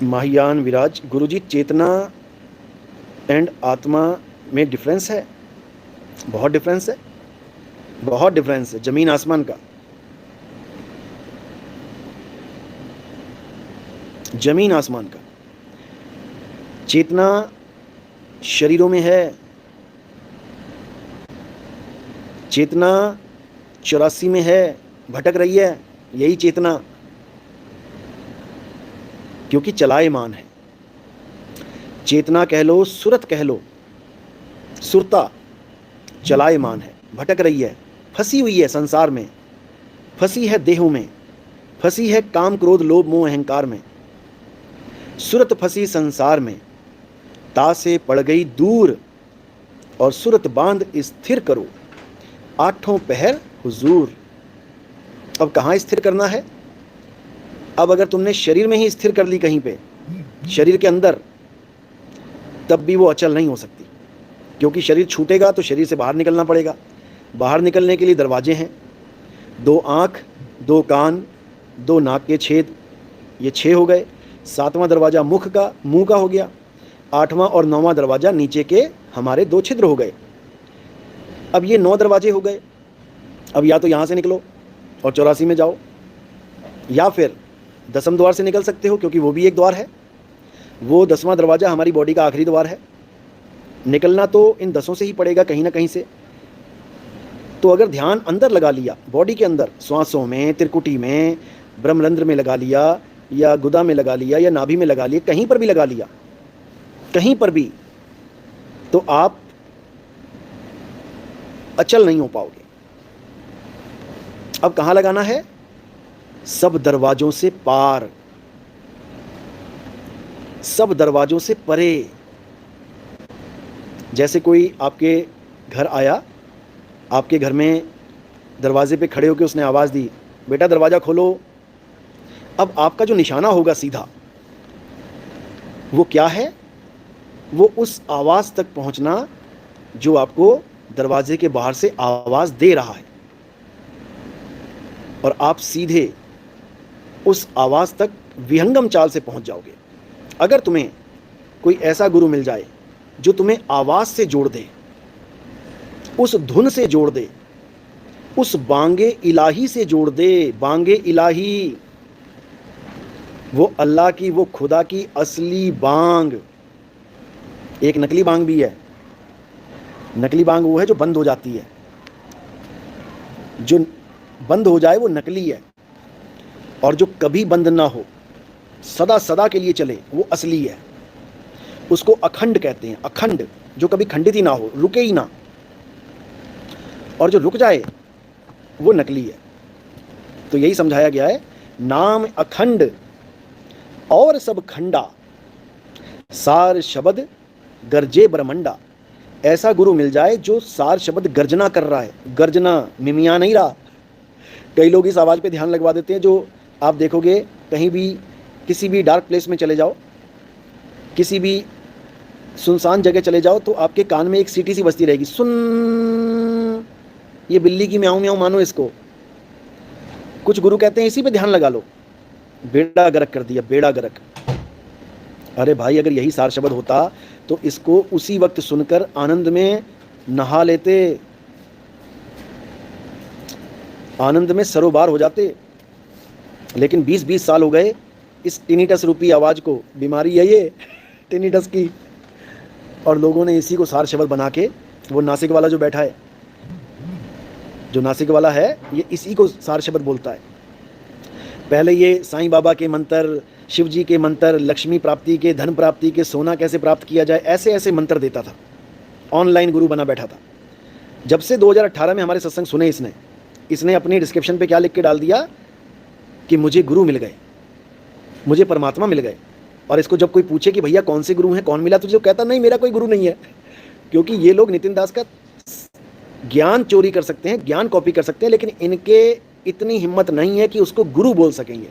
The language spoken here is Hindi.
महायान विराज, गुरुजी चेतना एंड आत्मा में डिफरेंस है? बहुत डिफरेंस है, बहुत डिफरेंस है, जमीन आसमान का, जमीन आसमान का। चेतना शरीरों में है, चेतना 84 में है, भटक रही है, यही चेतना, क्योंकि चलायमान है। चेतना कह लो, सुरत कह लो, सुरता चलायमान है, भटक रही है, फंसी हुई है संसार में, फंसी है देहों में, फंसी है काम क्रोध लोभ मोह अहंकार में। सुरत फंसी संसार में, ता से पड़ गई दूर, और सुरत बांध स्थिर करो, आठों पहर हुजूर। अब कहाँ स्थिर करना है? अब अगर तुमने शरीर में ही स्थिर कर ली कहीं पे, शरीर के अंदर, तब भी वो अचल नहीं हो सकती, क्योंकि शरीर छूटेगा तो शरीर से बाहर निकलना पड़ेगा। बाहर निकलने के लिए दरवाजे हैं, 2 आँख, 2 कान, 2 नाक के छेद, ये 6 हो गए। 7वां दरवाज़ा मुख का, मुंह का हो गया। 8वां और 9वां दरवाज़ा नीचे के हमारे 2 छिद्र हो गए। अब ये 9 दरवाजे हो गए। अब या तो यहाँ से निकलो और 84 में जाओ, या फिर 10वें द्वार से निकल सकते हो, क्योंकि वो भी एक द्वार है। वो 10वां दरवाज़ा हमारी बॉडी का आखिरी द्वार है। निकलना तो इन 10 से ही पड़ेगा, कहीं ना कहीं से। तो अगर ध्यान अंदर लगा लिया, बॉडी के अंदर, श्वासों में, त्रिकुटी में, ब्रह्मरंध्र में लगा लिया, या गुदा में लगा लिया, या नाभि में लगा लिया, कहीं पर भी लगा लिया, कहीं पर भी, तो आप अचल नहीं हो पाओगे। अब कहाँ लगाना है? सब दरवाजों से पार, सब दरवाजों से परे। जैसे कोई आपके घर आया, आपके घर में दरवाजे पे खड़े होकर उसने आवाज़ दी, बेटा दरवाज़ा खोलो। अब आपका जो निशाना होगा सीधा, वो क्या है? वो उस आवाज़ तक पहुंचना जो आपको दरवाजे के बाहर से आवाज़ दे रहा है, और आप सीधे उस आवाज़ तक विहंगम चाल से पहुंच जाओगे। अगर तुम्हें कोई ऐसा गुरु मिल जाए जो तुम्हें आवाज़ से जोड़ दे, उस धुन से जोड़ दे, उस बांगे इलाही से जोड़ दे, बांगे इलाही, वो अल्लाह की, वो खुदा की असली बांग। एक नकली बांग भी है। नकली बांग वो है जो बंद हो जाती है, जो बंद हो जाए वो नकली है, और जो कभी बंद ना हो, सदा सदा के लिए चले, वो असली है। उसको अखंड कहते हैं, अखंड, जो कभी खंडित ही ना हो, रुके ही ना। और जो रुक जाए वो नकली है। तो यही समझाया गया है, नाम अखंड और सब खंडा, सार शब्द गर्जे ब्रह्मंडा। ऐसा गुरु मिल जाए जो सार शब्द गर्जना कर रहा है, गर्जना, मिमिया नहीं रहा। कई लोग इस आवाज़ पे ध्यान लगवा देते हैं, जो आप देखोगे कहीं भी, किसी भी डार्क प्लेस में चले जाओ, किसी भी सुनसान जगह चले जाओ, तो आपके कान में एक सीटी सी बजती रहेगी, सुन। ये बिल्ली की म्याऊं म्याऊं मानो इसको। कुछ गुरु कहते हैं इसी पे ध्यान लगा लो, बेड़ा गर्क कर दिया, बेड़ा गर्क। अरे भाई, अगर यही सार शब्द होता तो इसको उसी वक्त सुनकर आनंद में नहा लेते, आनंद में सरोबार हो जाते। लेकिन 20-20 साल हो गए इस टिनिटस रूपी आवाज़ को, बीमारी है ये टिनिटस की, और लोगों ने इसी को सार शब्द बना के, वो नासिक वाला जो बैठा है, जो नासिक वाला है, ये इसी को सार शब्द बोलता है। पहले ये साईं बाबा के मंत्र, शिव जी के मंत्र, लक्ष्मी प्राप्ति के, धन प्राप्ति के, सोना कैसे प्राप्त किया जाए, ऐसे ऐसे मंत्र देता था। ऑनलाइन गुरु बना बैठा था। जब से 2018 में हमारे सत्संग सुने इसने अपनी डिस्क्रिप्शन पे क्या लिख के डाल दिया कि मुझे गुरु मिल गए, मुझे परमात्मा मिल गए। और इसको जब कोई पूछे कि भैया कौन से गुरु हैं, कौन मिला तुझे, कहता नहीं मेरा कोई गुरु नहीं है। क्योंकि ये लोग नितिन दास का ज्ञान चोरी कर सकते हैं, ज्ञान कॉपी कर सकते हैं, लेकिन इनके इतनी हिम्मत नहीं है कि उसको गुरु बोल सकेंगे।